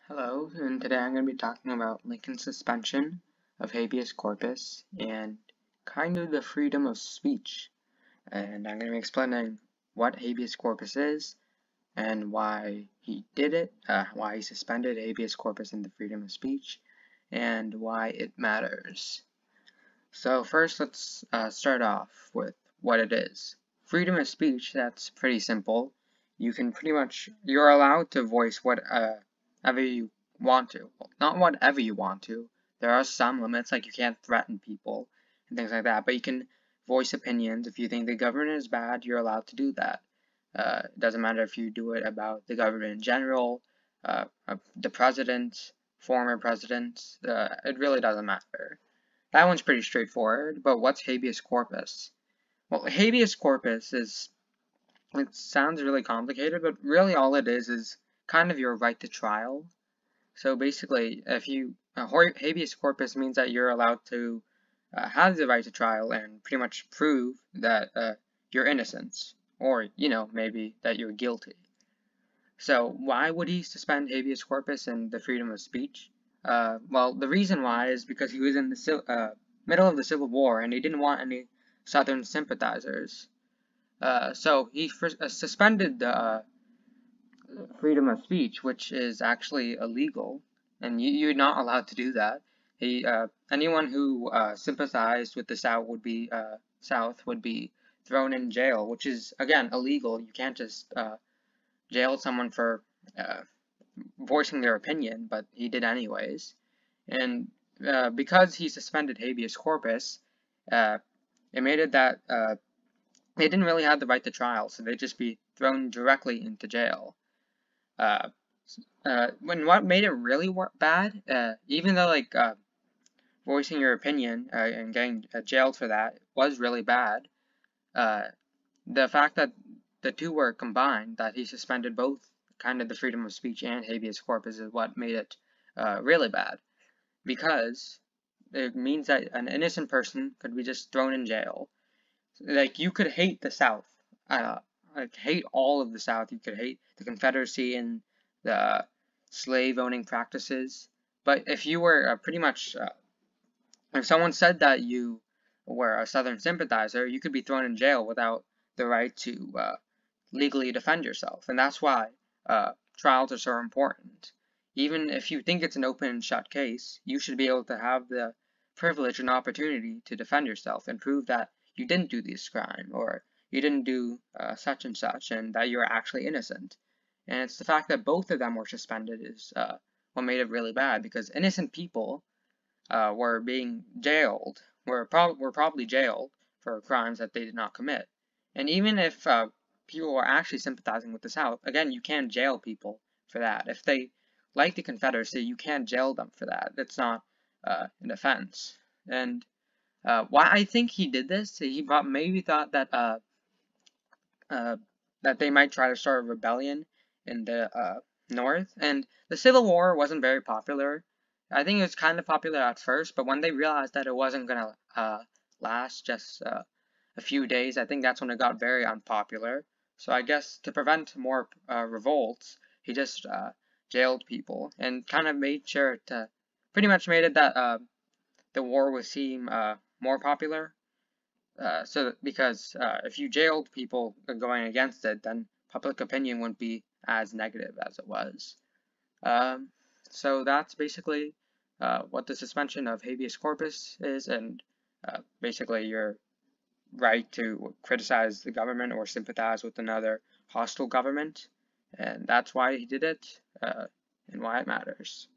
Hello, and today I'm going to be talking about Lincoln's suspension of habeas corpus and kind of the freedom of speech. And I'm going to be explaining what habeas corpus is and why he did it, why he suspended habeas corpus and the freedom of speech, and why it matters. So first, let's start off with what it is. Freedom of speech, that's pretty simple. You're allowed to voice whatever you want to. Well, not whatever you want to. There are some limits, like you can't threaten people and things like that, but you can voice opinions. If you think the government is bad, you're allowed to do that. It doesn't matter if you do it about the government in general, the president, former presidents, it really doesn't matter. That one's pretty straightforward, but what's habeas corpus? Well, habeas corpus it sounds really complicated, but really all it is kind of your right to trial. So basically, if you, habeas corpus means that you're allowed to have the right to trial and pretty much prove that you're innocent, or, maybe that you're guilty. So why would he suspend habeas corpus and the freedom of speech? Well, the reason why is because he was in the middle of the Civil War and he didn't want any Southern sympathizers. So he suspended the freedom of speech, which is actually illegal, and you're not allowed to do that. Anyone who sympathized with the South would be thrown in jail, which is again illegal. You can't just jail someone for voicing their opinion, but he did anyways. And because he suspended habeas corpus, it made it that they didn't really have the right to trial, so they'd just be thrown directly into jail. When what made it really bad, even though like voicing your opinion and getting jailed for that was really bad, the fact that the two were combined, that he suspended both kind of the freedom of speech and habeas corpus, is what made it really bad, because it means that an innocent person could be just thrown in jail. Like, you could hate the South, like hate all of the South. You could hate the Confederacy and the slave owning practices, but if you were if someone said that you were a Southern sympathizer, you could be thrown in jail without the right to legally defend yourself. And that's why trials are so important. Even if you think it's an open and shut case, you should be able to have the privilege and opportunity to defend yourself and prove that you didn't do this crime, or you didn't do such and such, and that you're actually innocent. And it's the fact that both of them were suspended is what made it really bad, because innocent people were being jailed, were probably jailed for crimes that they did not commit. And even if people were actually sympathizing with the South, again, you can't jail people for that. If they like the Confederacy, you can't jail them for that. That's not an offense. And why I think he did this, he maybe thought that that they might try to start a rebellion in the North. And the Civil War wasn't very popular. I think it was kind of popular at first, but when they realized that it wasn't gonna last just a few days, I think that's when it got very unpopular. So I guess to prevent more revolts, he just jailed people and kind of made sure to pretty much made it that the war would seem more popular. Because if you jailed people going against it, then public opinion wouldn't be as negative as it was. So that's basically what the suspension of habeas corpus is, and basically your right to criticize the government or sympathize with another hostile government, and that's why he did it, and why it matters.